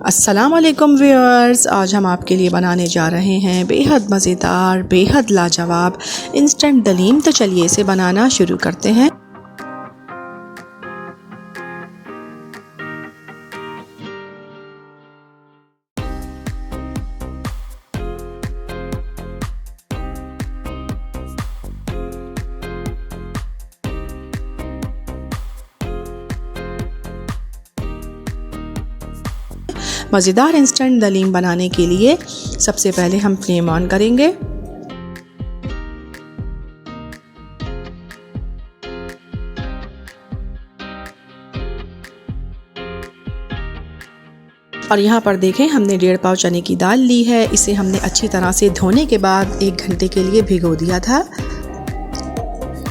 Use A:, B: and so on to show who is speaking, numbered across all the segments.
A: अस्सलाम वालेकुम व्यूअर्स, आज हम आपके लिए बनाने जा रहे हैं बेहद मज़ेदार, बेहद लाजवाब इंस्टेंट दलीम। तो चलिए इसे बनाना शुरू करते हैं। मज़ेदार इंस्टेंट दलीम बनाने के लिए सबसे पहले हम फ्लेम ऑन करेंगे। और यहाँ पर देखें, हमने 1.5 पाव चने की दाल ली है। इसे हमने अच्छी तरह से धोने के बाद 1 घंटे के लिए भिगो दिया था।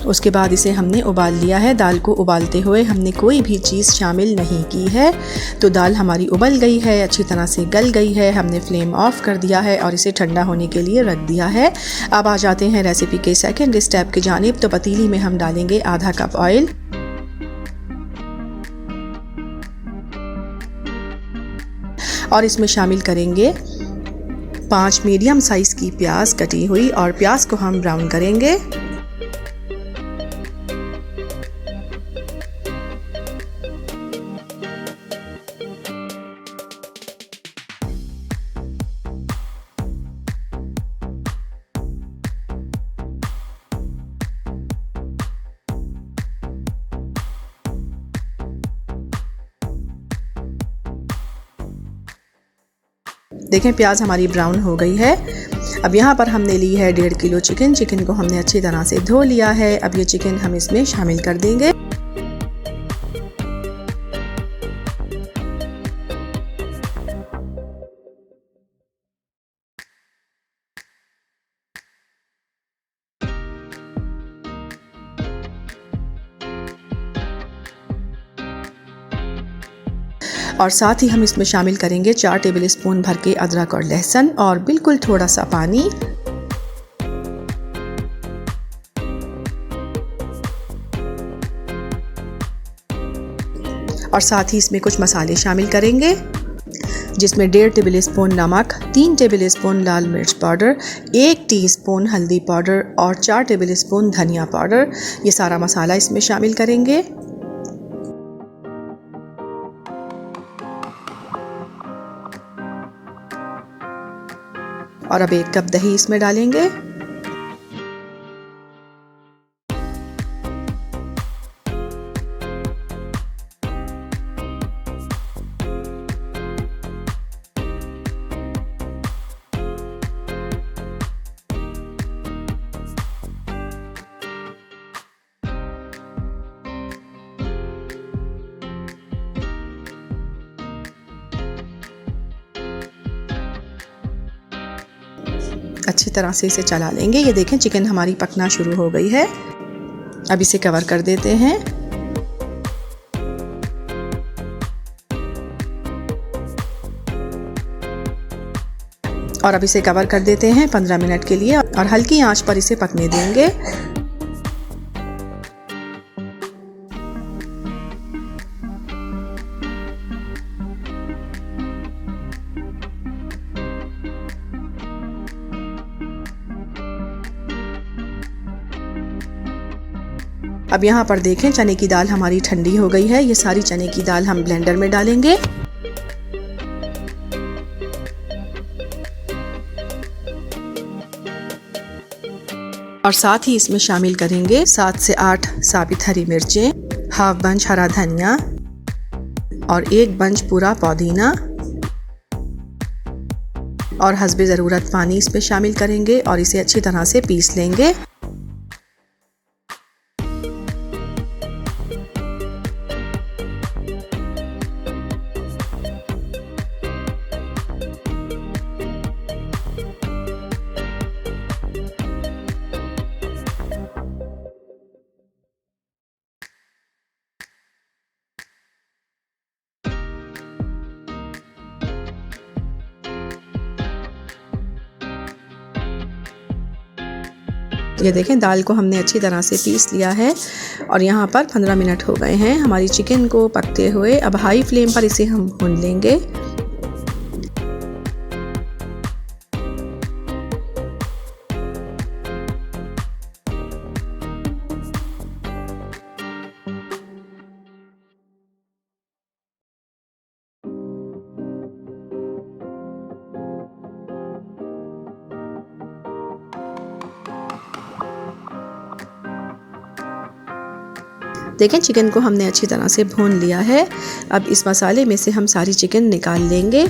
A: उसके बाद इसे हमने उबाल लिया है। दाल को उबालते हुए हमने कोई भी चीज़ शामिल नहीं की है। तो दाल हमारी उबल गई है, अच्छी तरह से गल गई है। हमने फ्लेम ऑफ कर दिया है और इसे ठंडा होने के लिए रख दिया है। अब आ जाते हैं रेसिपी के सेकंड स्टेप की जानिब। तो पतीली में हम डालेंगे आधा कप ऑयल और इसमें शामिल करेंगे 5 मीडियम साइज़ की प्याज कटी हुई, और प्याज को हम ब्राउन करेंगे। देखें, प्याज हमारी ब्राउन हो गई है। अब यहाँ पर हमने ली है 1.5 किलो चिकन। चिकन को हमने अच्छी तरह से धो लिया है। अब ये चिकन हम इसमें शामिल कर देंगे। और साथ ही हम इसमें शामिल करेंगे 4 टेबल स्पून भर के अदरक और लहसुन, और बिल्कुल थोड़ा सा पानी। और साथ ही इसमें कुछ मसाले शामिल करेंगे, जिसमें 1.5 टेबल स्पून नमक, 3 टेबल स्पून लाल मिर्च पाउडर, 1 टीस्पून हल्दी पाउडर और 4 टेबल स्पून धनिया पाउडर। ये सारा मसाला इसमें शामिल करेंगे। और अब 1 कप दही इसमें डालेंगे। अच्छी तरह से इसे चला लेंगे। ये देखें, चिकन हमारी पकना शुरू हो गई है। अब इसे कवर कर देते हैं। और अब इसे कवर कर देते हैं 15 मिनट के लिए, और हल्की आंच पर इसे पकने देंगे। अब यहाँ पर देखें, चने की दाल हमारी ठंडी हो गई है। ये सारी चने की दाल हम ब्लेंडर में डालेंगे। और साथ ही इसमें शामिल करेंगे 7 से 8 साबित हरी मिर्चें, हाफ बंच हरा धनिया और 1 बंच पूरा पुदीना, और हस्बे ज़रूरत पानी इसमें शामिल करेंगे और इसे अच्छी तरह से पीस लेंगे। ये देखें, दाल को हमने अच्छी तरह से पीस लिया है और यहाँ पर 15 मिनट हो गए हैं हमारी चिकन को पकते हुए। अब हाई फ्लेम पर इसे हम भून लेंगे। देखें चिकन को हमने अच्छी तरह से भून लिया है। अब इस मसाले में से हम सारी चिकन निकाल लेंगे।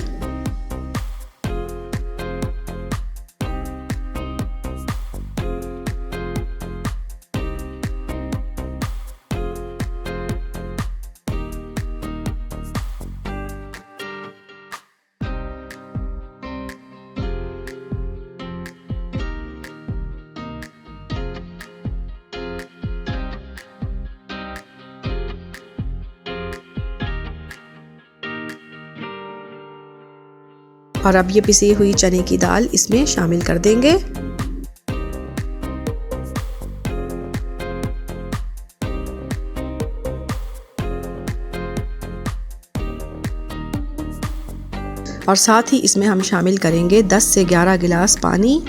A: और अब ये पिसी हुई चने की दाल इसमें शामिल कर देंगे। और साथ ही इसमें हम शामिल करेंगे 10 से 11 गिलास पानी।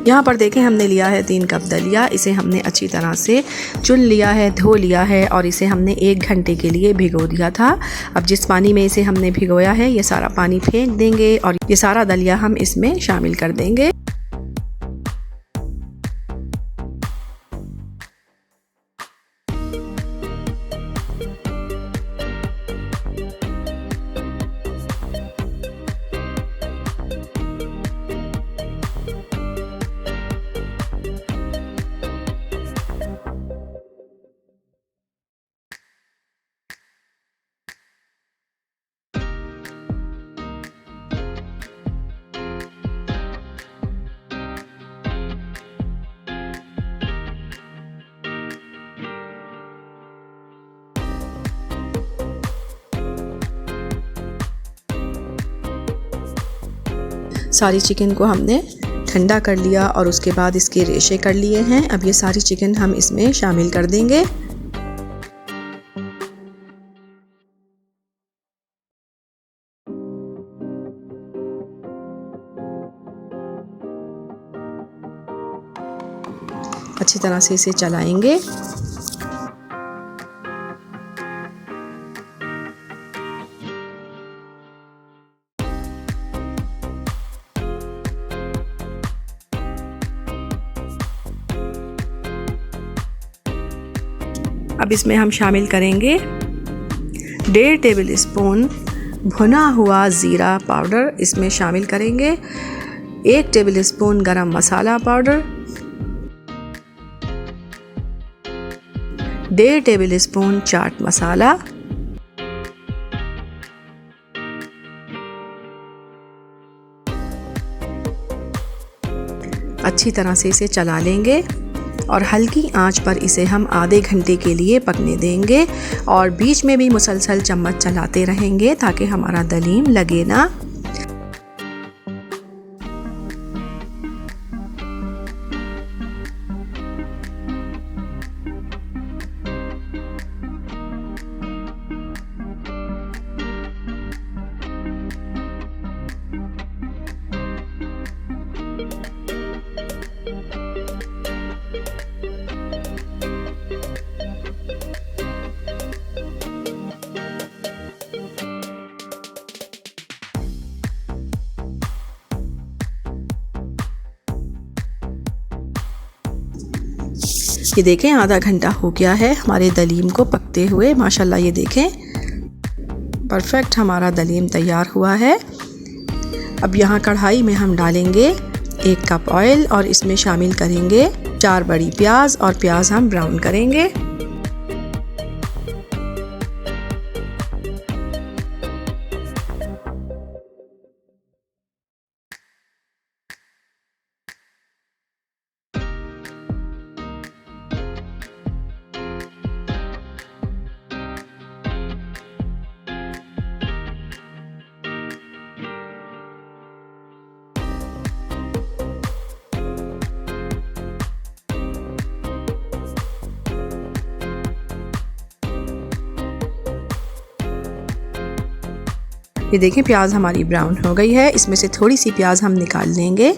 A: यहाँ पर देखें हमने लिया है 3 कप दलिया। इसे हमने अच्छी तरह से चुन लिया है, धो लिया है और इसे हमने 1 घंटे के लिए भिगो दिया था। अब जिस पानी में इसे हमने भिगोया है ये सारा पानी फेंक देंगे और ये सारा दलिया हम इसमें शामिल कर देंगे। सारी चिकन को हमने ठंडा कर लिया और उसके बाद इसके रेशे कर लिए हैं। अब ये सारी चिकन हम इसमें शामिल कर देंगे। अच्छी तरह से इसे चलाएंगे। अब इसमें हम शामिल करेंगे 1.5 टेबल स्पून भुना हुआ ज़ीरा पाउडर इसमें शामिल करेंगे, 1 टेबल स्पून गरम मसाला powder, 1.5 table spoon chaat masala, अच्छी तरह से इसे चला लेंगे और हल्की आंच पर इसे हम आधे घंटे के लिए पकने देंगे और बीच में भी मुसलसल चम्मच चलाते रहेंगे ताकि हमारा दलीम लगे ना। ये देखें आधा घंटा हो गया है हमारे दलीम को पकते हुए। माशाल्लाह ये देखें परफेक्ट हमारा दलीम तैयार हुआ है। अब यहाँ कढ़ाई में हम डालेंगे 1 कप ऑयल और इसमें शामिल करेंगे 4 बड़ी प्याज और प्याज हम ब्राउन करेंगे। ये देखें प्याज हमारी ब्राउन हो गई है। इसमें से थोड़ी सी प्याज हम निकाल लेंगे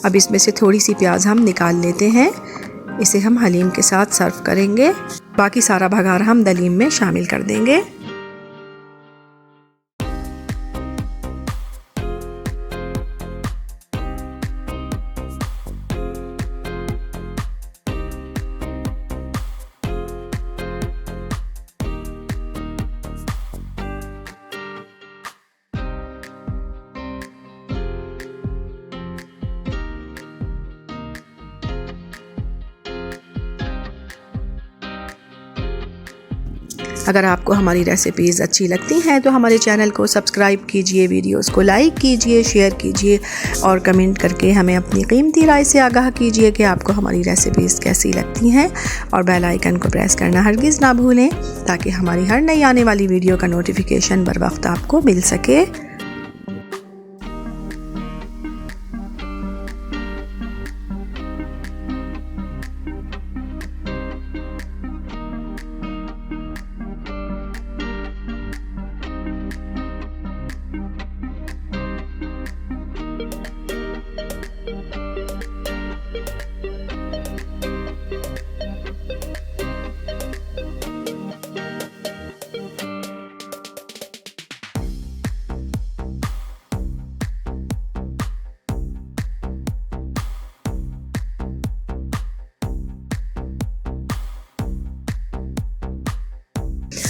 A: अब इसमें से थोड़ी सी प्याज हम निकाल लेते हैं। इसे हम हलीम के साथ सर्व करेंगे। बाकी सारा बघार हम दलीम में शामिल कर देंगे। अगर आपको हमारी रेसिपीज़ अच्छी लगती हैं तो हमारे चैनल को सब्सक्राइब कीजिए, वीडियोस को लाइक कीजिए, शेयर कीजिए और कमेंट करके हमें अपनी कीमती राय से आगाह कीजिए कि आपको हमारी रेसिपीज़ कैसी लगती हैं। और बेल आइकन को प्रेस करना हरगिज़ ना भूलें ताकि हमारी हर नई आने वाली वीडियो का नोटिफिकेशन बर वक्त आपको मिल सके।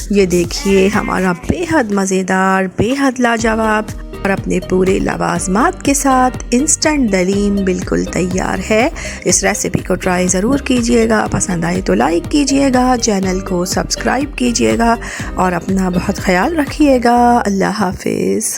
A: ये देखिए हमारा बेहद मज़ेदार, बेहद लाजवाब और अपने पूरे लवाज़मात के साथ इंस्टेंट दलीम बिल्कुल तैयार है। इस रेसिपी को ट्राई ज़रूर कीजिएगा। पसंद आए तो लाइक कीजिएगा, चैनल को सब्सक्राइब कीजिएगा और अपना बहुत ख्याल रखिएगा। अल्लाह हाफिज़।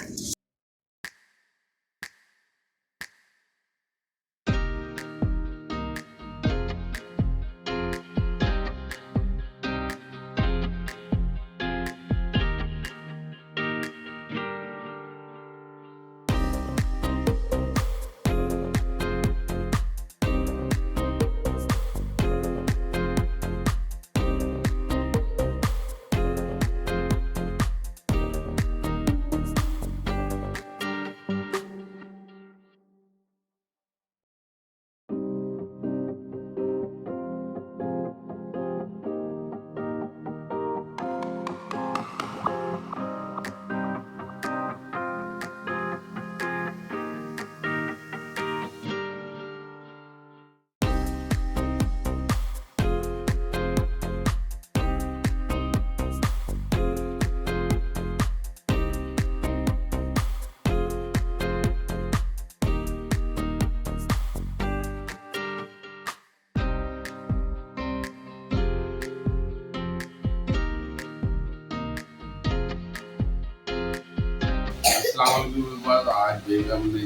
B: आज बेगम ने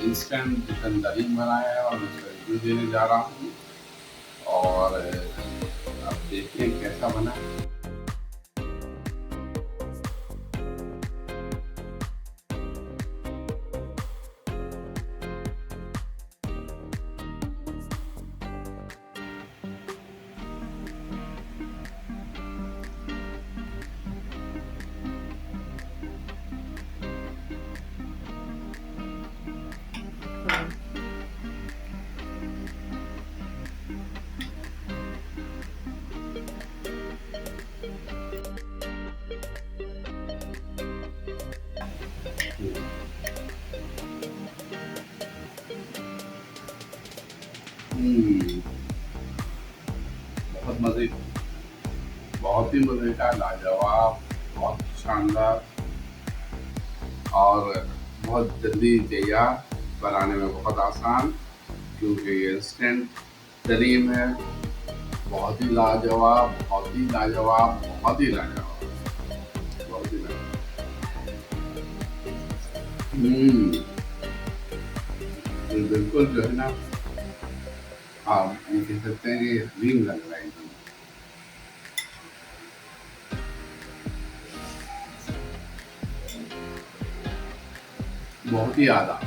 B: इंस्टेंट चिकन दलीम बनाया है और मैं उसका रिव्यू देने जा रहा हूँ और अब देखते हैं कैसा बना। बहुत ही मजे का, लाजवाब, बहुत शानदार और बहुत जल्दी तैयार, बनाने में बहुत आसान क्योंकि ये इंस्टेंट दलीम है। बहुत ही लाजवाब, बहुत ही लाजवाब, बहुत ही लाजवाब, बहुत ही लाजवाब। बिल्कुल जो है ना, आप ये कह सकते हैं कि हलीम लग रहा है एकदम। बहुत ही आदा।